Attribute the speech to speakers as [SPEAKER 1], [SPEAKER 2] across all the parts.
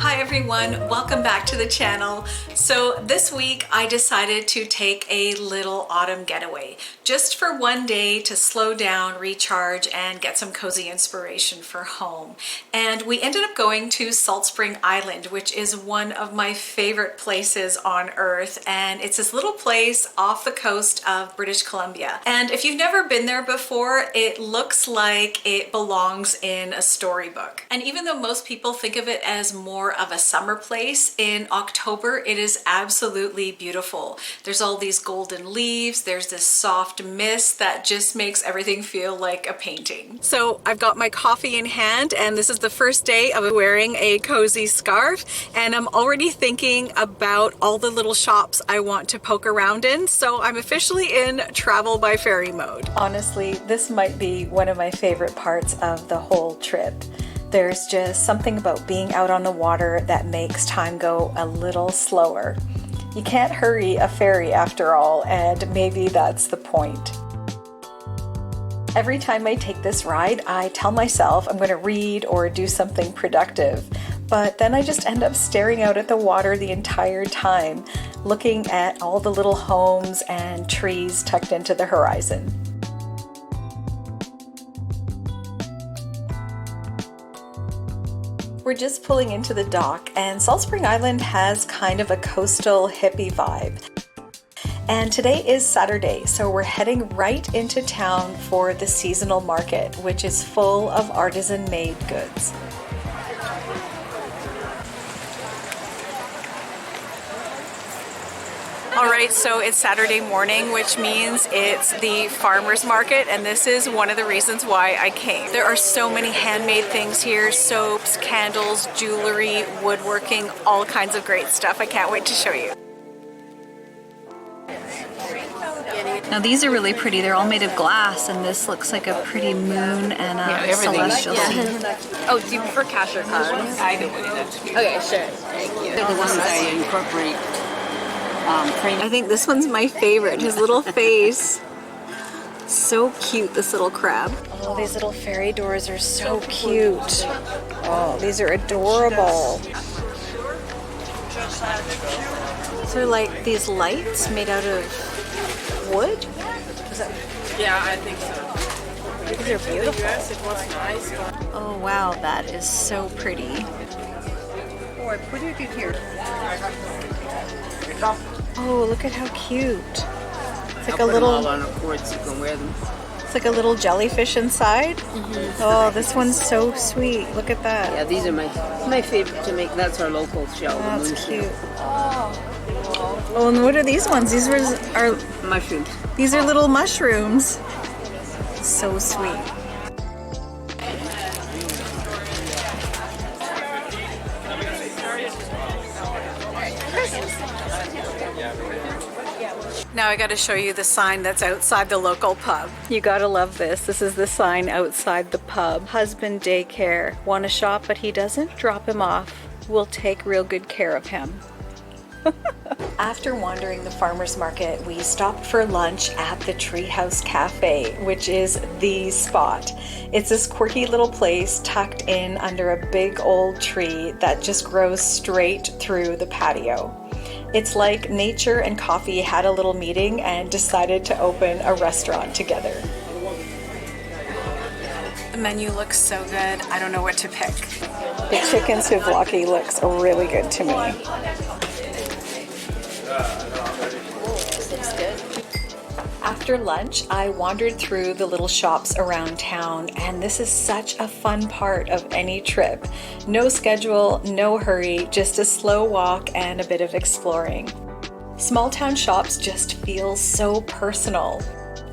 [SPEAKER 1] Hi everyone, welcome back to the channel. So this week I decided to take a little autumn getaway just for one day to slow down, recharge, and get some cozy inspiration for home. And we ended up going to Saltspring Island, which is one of my favorite places on earth. And it's this little place off the coast of British Columbia. And if you've never been there before, it looks like it belongs in a storybook. And even though most people think of it as more of a summer place, in October it is absolutely beautiful. There's all these golden leaves, there's this soft mist that just makes everything feel like a painting. So I've got my coffee in hand and this is the first day of wearing a cozy scarf, and I'm already thinking about all the little shops I want to poke around in, so I'm officially in travel by ferry mode. Honestly, this might be one of my favorite parts of the whole trip. There's just something about being out on the water that makes time go a little slower. You can't hurry a ferry after all, and maybe that's the point. Every time I take this ride, I tell myself I'm going to read or do something productive, but then I just end up staring out at the water the entire time, looking at all the little homes and trees tucked into the horizon. We're just pulling into the dock, and Saltspring Island has kind of a coastal hippie vibe. And today is Saturday, so we're heading right into town for the seasonal market, which is full of artisan made goods. Alright, so it's Saturday morning, which means it's the farmer's market, and this is one of the reasons why I came. There are so many handmade things here, soaps, candles, jewelry, woodworking, all kinds of great stuff. I can't wait to show you. Now these are really pretty. They're all made of glass, and this looks like a pretty moon and a celestial scene.
[SPEAKER 2] Oh, do you prefer cash or card?
[SPEAKER 3] I do believe that.
[SPEAKER 2] Okay, sure. Thank you.
[SPEAKER 3] They're the ones I incorporate.
[SPEAKER 1] I think this one's my favorite. His little face. So cute, this little crab. Oh, these little fairy doors are so cute. Oh, these are adorable. So like these lights made out of wood?
[SPEAKER 3] Yeah, I think so.
[SPEAKER 1] These are beautiful.
[SPEAKER 3] Yes, it was nice.
[SPEAKER 1] Oh wow, that is so pretty.
[SPEAKER 3] Oh, I put it in here.
[SPEAKER 1] Oh, look at how cute. It's like
[SPEAKER 3] I'll
[SPEAKER 1] a
[SPEAKER 3] put them all
[SPEAKER 1] little,
[SPEAKER 3] on the cords, you can wear them.
[SPEAKER 1] it's like a little jellyfish inside. Oh, this one's so sweet. Look at that.
[SPEAKER 3] Yeah, these are my favorite to make. That's our local shell. the
[SPEAKER 1] That's
[SPEAKER 3] moon
[SPEAKER 1] cute.
[SPEAKER 3] shell.
[SPEAKER 1] Oh, and what are these ones? These are
[SPEAKER 3] Mushrooms.
[SPEAKER 1] these are little mushrooms. So sweet. Now I got to show you the sign that's outside the local pub. You gotta love this. This is the sign outside the pub. Husband daycare. Want to shop but he doesn't? Drop him off. We'll take real good care of him. After wandering the farmer's market, we stopped for lunch at the Treehouse Cafe, which is the spot. It's this quirky little place tucked in under a big old tree that just grows straight through the patio. It's like nature and coffee had a little meeting and decided to open a restaurant together. The menu looks so good, I don't know what to pick. The chicken souvlaki looks really good to me.
[SPEAKER 2] Looks good.
[SPEAKER 1] After lunch, I wandered through the little shops around town, and this is such a fun part of any trip. No schedule, no hurry, just a slow walk and a bit of exploring. Small town shops just feel so personal,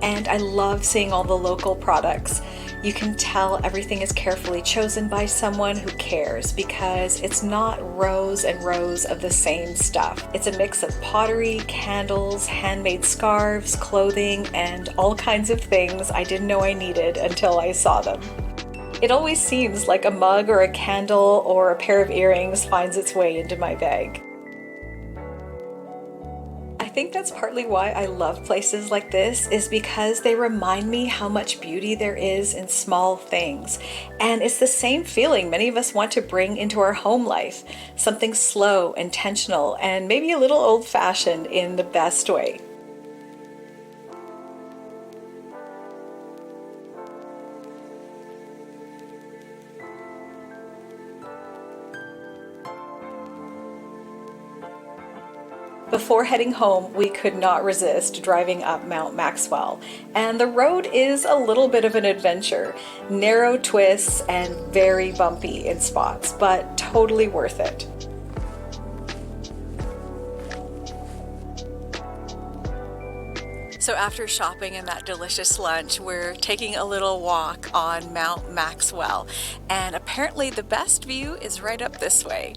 [SPEAKER 1] and I love seeing all the local products. You can tell everything is carefully chosen by someone who cares, because it's not rows and rows of the same stuff. It's a mix of pottery, candles, handmade scarves, clothing, and all kinds of things I didn't know I needed until I saw them. It always seems like a mug or a candle or a pair of earrings finds its way into my bag. I think that's partly why I love places like this, is because they remind me how much beauty there is in small things. And it's the same feeling many of us want to bring into our home life. Something slow, intentional, and maybe a little old-fashioned in the best way. Before heading home, we could not resist driving up Mount Maxwell, and the road is a little bit of an adventure. Narrow twists and very bumpy in spots, but totally worth it. So after shopping and that delicious lunch, we're taking a little walk on Mount Maxwell, and apparently the best view is right up this way.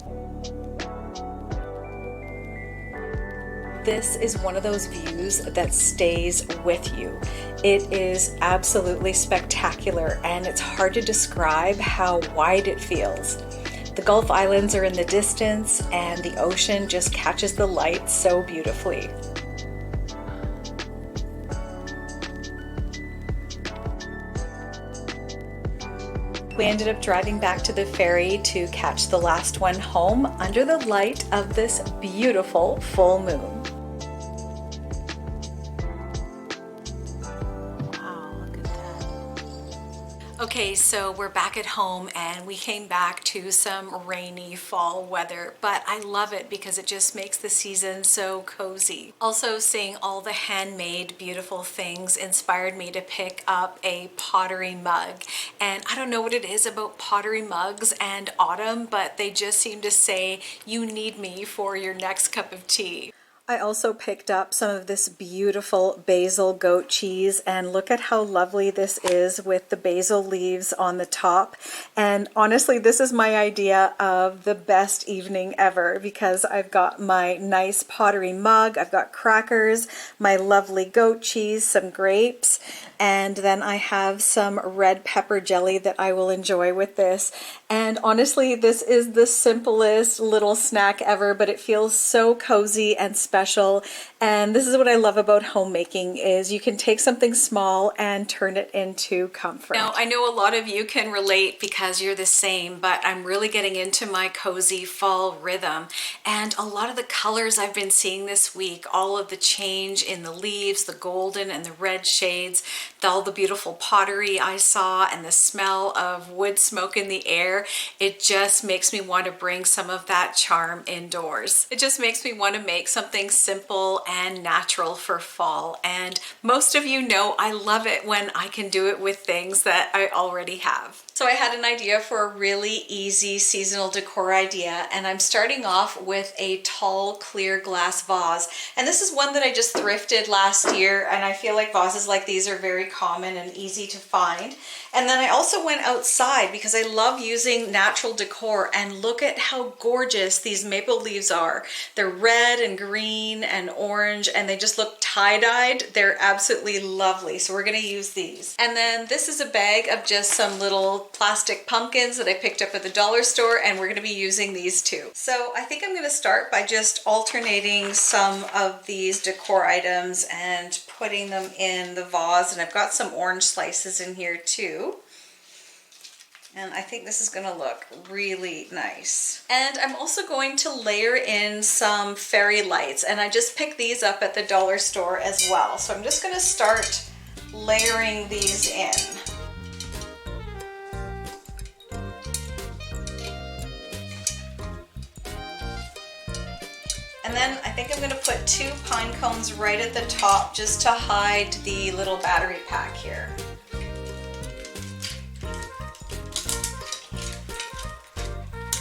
[SPEAKER 1] This is one of those views that stays with you. It is absolutely spectacular, and it's hard to describe how wide it feels. The Gulf Islands are in the distance, and the ocean just catches the light so beautifully. We ended up driving back to the ferry to catch the last one home under the light of this beautiful full moon. Okay, so we're back at home and we came back to some rainy fall weather, but I love it because it just makes the season so cozy. Also, seeing all the handmade beautiful things inspired me to pick up a pottery mug. And I don't know what it is about pottery mugs and autumn, but they just seem to say, you need me for your next cup of tea. I also picked up some of this beautiful basil goat cheese, and look at how lovely this is with the basil leaves on the top. And honestly, this is my idea of the best evening ever, because I've got my nice pottery mug, I've got crackers, my lovely goat cheese, some grapes, and then I have some red pepper jelly that I will enjoy with this. And honestly, this is the simplest little snack ever, but it feels so cozy and special. And this is what I love about homemaking, is you can take something small and turn it into comfort. Now, I know a lot of you can relate because you're the same, but I'm really getting into my cozy fall rhythm. And a lot of the colors I've been seeing this week, all of the change in the leaves, the golden and the red shades, all the beautiful pottery I saw, and the smell of wood smoke in the air, it just makes me want to bring some of that charm indoors. It just makes me want to make something simple and natural for fall. And most of you know I love it when I can do it with things that I already have. So I had an idea for a really easy seasonal decor idea, and I'm starting off with a tall clear glass vase. And this is one that I just thrifted last year, and I feel like vases like these are very common and easy to find. And then I also went outside because I love using natural decor, and look at how gorgeous these maple leaves are. They're red and green and orange, and they just look tie-dyed. They're absolutely lovely. So we're gonna use these. And then this is a bag of just some little plastic pumpkins that I picked up at the dollar store, and we're gonna be using these too. So I think I'm gonna start by just alternating some of these decor items and putting them in the vase, and I've got some orange slices in here too. And I think this is gonna look really nice. And I'm also going to layer in some fairy lights, and I just picked these up at the dollar store as well. So I'm just gonna start layering these in. And then I think I'm gonna put 2 pine cones right at the top just to hide the little battery pack here.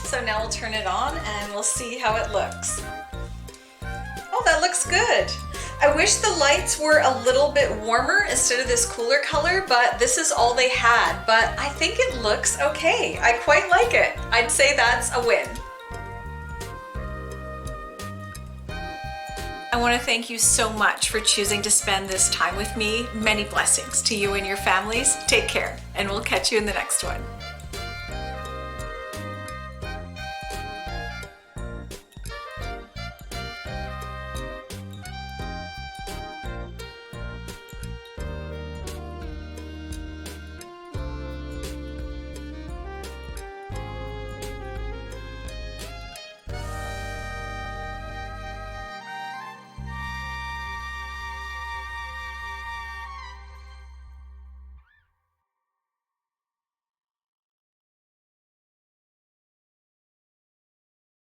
[SPEAKER 1] So now we'll turn it on and we'll see how it looks. Oh, that looks good. I wish the lights were a little bit warmer instead of this cooler color, but this is all they had. But I think it looks okay. I quite like it. I'd say that's a win. I want to thank you so much for choosing to spend this time with me. Many blessings to you and your families. Take care, and we'll catch you in the next one.